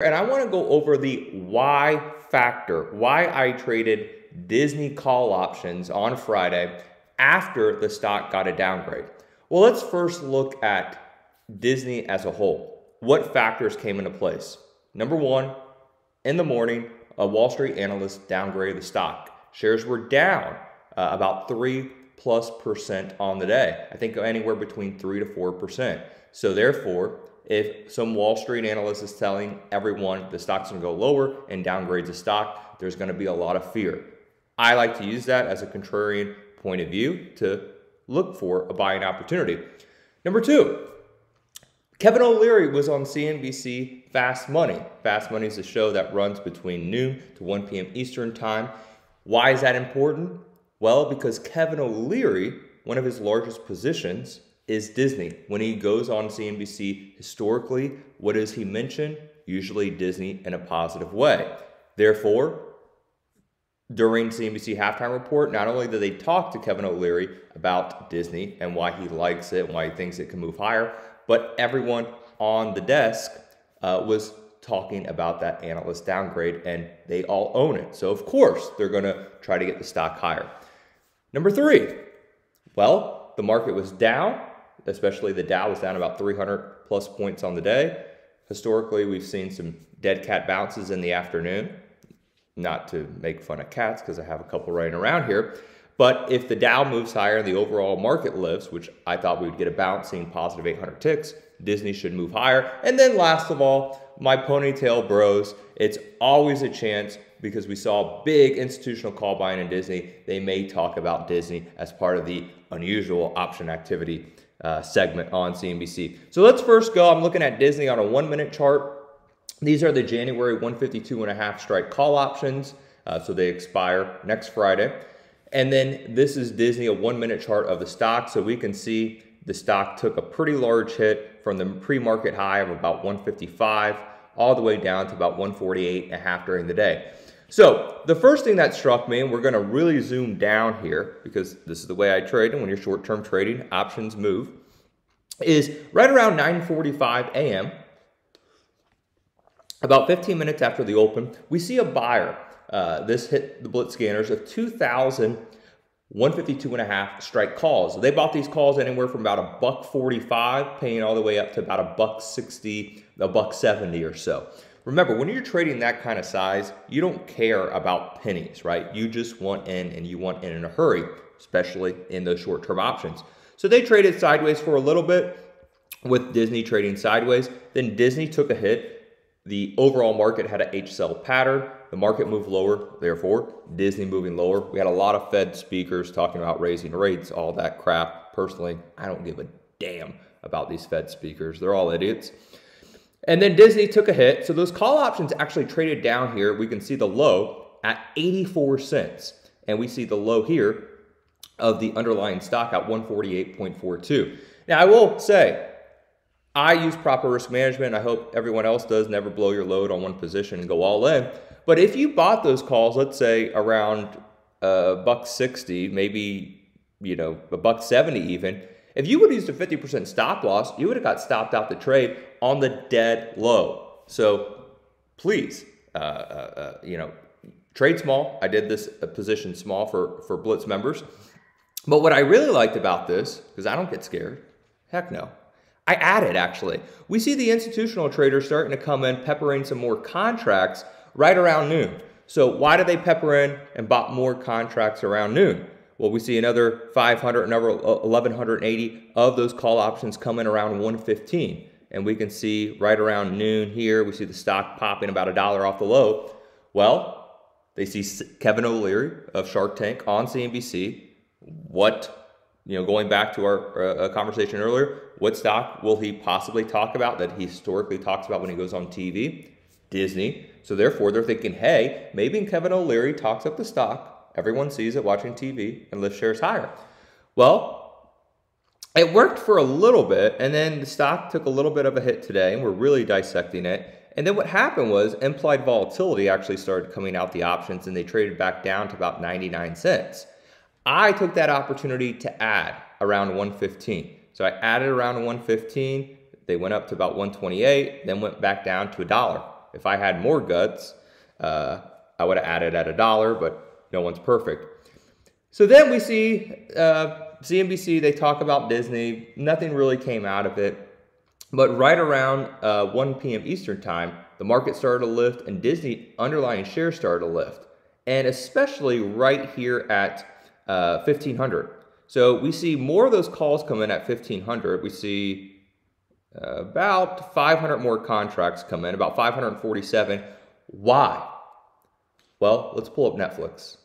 And I want to go over the why factor, why I traded Disney call options on Friday after the stock got a downgrade. Well, let's first look at Disney as a whole. What factors came into place? Number one, in the morning, a Wall Street analyst downgraded the stock. Shares were down about 3+% on the day. I think anywhere between 3 to 4%. So therefore, if some Wall Street analyst is telling everyone the stock's going to go lower and downgrades the stock, there's going to be a lot of fear. I like to use that as a contrarian point of view to look for a buying opportunity. Number two, Kevin O'Leary was on CNBC Fast Money. Fast Money is a show that runs between noon to 1 p.m. Eastern Time. Why is that important? Well, because Kevin O'Leary, one of his largest positions, is Disney. When he goes on CNBC historically, what does he mention? Usually Disney in a positive way. Therefore, during CNBC halftime report, not only did they talk to Kevin O'Leary about Disney and why he likes it and why he thinks it can move higher, but everyone on the desk was talking about that analyst downgrade, and they all own it. So of course, they're gonna try to get the stock higher. Number three, well, the market was down. Especially the Dow was down about 300 plus points on the day. Historically, we've seen some dead cat bounces in the afternoon. Not to make fun of cats, because I have a couple running around here. But if the Dow moves higher and the overall market lifts, which I thought we would get a bounce, seeing positive 800 ticks, Disney should move higher. And then last of all, my ponytail bros, it's always a chance because we saw big institutional call buying in Disney. They may talk about Disney as part of the unusual option activity segment on CNBC. So let's first go. I'm looking at Disney on a 1-minute chart. These are the January 152.5 strike call options. So they expire next Friday. And then this is Disney, a 1-minute chart of the stock. So we can see the stock took a pretty large hit from the pre-market high of about 155 all the way down to about 148.5 during the day. So the first thing that struck me, and we're going to really zoom down here because this is the way I trade, and when you're short-term trading, options move, is right around 9:45 a.m., about 15 minutes after the open, we see a buyer. This hit the Blitz scanners of 2,152.5 strike calls. They bought these calls anywhere from about $1.45, paying all the way up to about $1.60, $1.70 or so. Remember, when you're trading that kind of size, you don't care about pennies, right? You just want in, and you want in a hurry, especially in those short-term options. So they traded sideways for a little bit with Disney trading sideways. Then Disney took a hit. The overall market had a H-cell pattern. The market moved lower, therefore Disney moving lower. We had a lot of Fed speakers talking about raising rates, all that crap. Personally, I don't give a damn about these Fed speakers. They're all idiots. And then Disney took a hit. So those call options actually traded down here. We can see the low at 84 cents. And we see the low here of the underlying stock at 148.42. Now, I will say, I use proper risk management. I hope everyone else does. Never blow your load on one position and go all in. But if you bought those calls, let's say around $1.60, maybe, $1.70 even, if you would have used a 50% stop loss, you would have got stopped out the trade on the dead low. So please, trade small. I did this position small for Blitz members. But what I really liked about this, because I don't get scared, heck no, I added actually. We see the institutional traders starting to come in, peppering some more contracts right around noon. So why did they pepper in and bought more contracts around noon? Well, we see another 500, another 1,180 of those call options coming around 115. And we can see right around noon here, we see the stock popping about $1 off the low. Well, they see Kevin O'Leary of Shark Tank on CNBC. Going back to our conversation earlier, what stock will he possibly talk about that he historically talks about when he goes on TV? Disney. So therefore, they're thinking, hey, maybe Kevin O'Leary talks up the stock. Everyone sees it watching TV and lifts shares higher. Well, it worked for a little bit, and then the stock took a little bit of a hit today, and we're really dissecting it. And then what happened was implied volatility actually started coming out the options, and they traded back down to about 99 cents. I took that opportunity to add around 115. So I added around 115. They went up to about 128, then went back down to $1. If I had more guts, I would have added at $1, but no one's perfect. So then we see CNBC, they talk about Disney. Nothing really came out of it. But right around 1 p.m. Eastern time, the market started to lift and Disney underlying shares started to lift. And especially right here at 1500. So we see more of those calls come in at 1500. We see about 500 more contracts come in, about 547. Why? Well, let's pull up Netflix.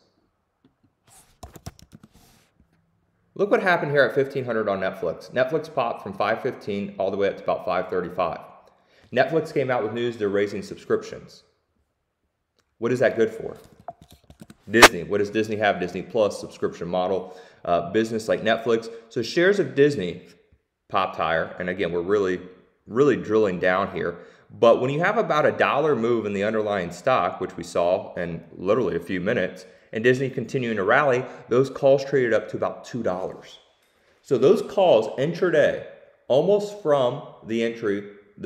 Look what happened here at 1500 on Netflix. Netflix popped from 515 all the way up to about 535. Netflix came out with news they're raising subscriptions. What is that good for? Disney. What does Disney have? Disney Plus subscription model business like Netflix. So shares of Disney popped higher. And again, we're really drilling down here. But when you have about $1 move in the underlying stock, which we saw in literally a few minutes, and Disney continuing to rally, those calls traded up to about $2. So those calls intraday, almost from the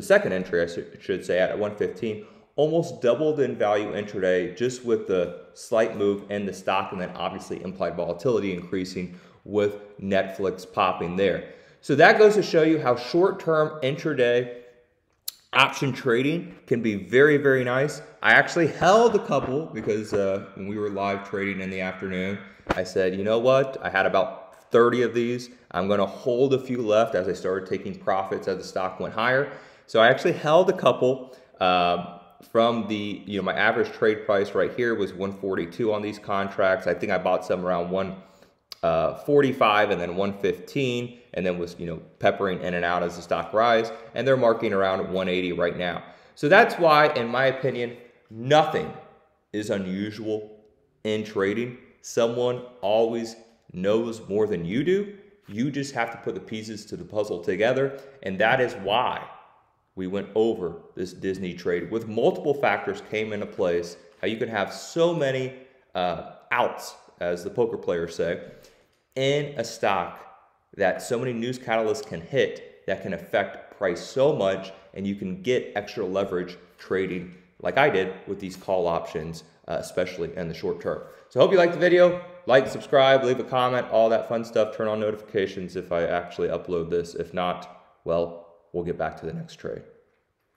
second entry, I should say, at 115, almost doubled in value intraday just with the slight move in the stock, and then obviously implied volatility increasing with Netflix popping there. So that goes to show you how short-term intraday option trading can be very nice. I actually held a couple because when we were live trading in the afternoon, I said, you know what? I had about 30 of these. I'm going to hold a few left as I started taking profits as the stock went higher. So I actually held a couple from the, my average trade price right here was 142 on these contracts. I think I bought some around 145 and then 115, and then was, peppering in and out as the stock rise, and they're marking around 180 right now. So that's why, in my opinion, nothing is unusual in trading. Someone always knows more than you do. You just have to put the pieces to the puzzle together, and that is why we went over this Disney trade with multiple factors came into place, how you can have so many outs, as the poker players say, in a stock that so many news catalysts can hit that can affect price so much, and you can get extra leverage trading like I did with these call options, especially in the short term. So I hope you liked the video. Like, subscribe, leave a comment, all that fun stuff. Turn on notifications if I actually upload this. If not, well, we'll get back to the next trade.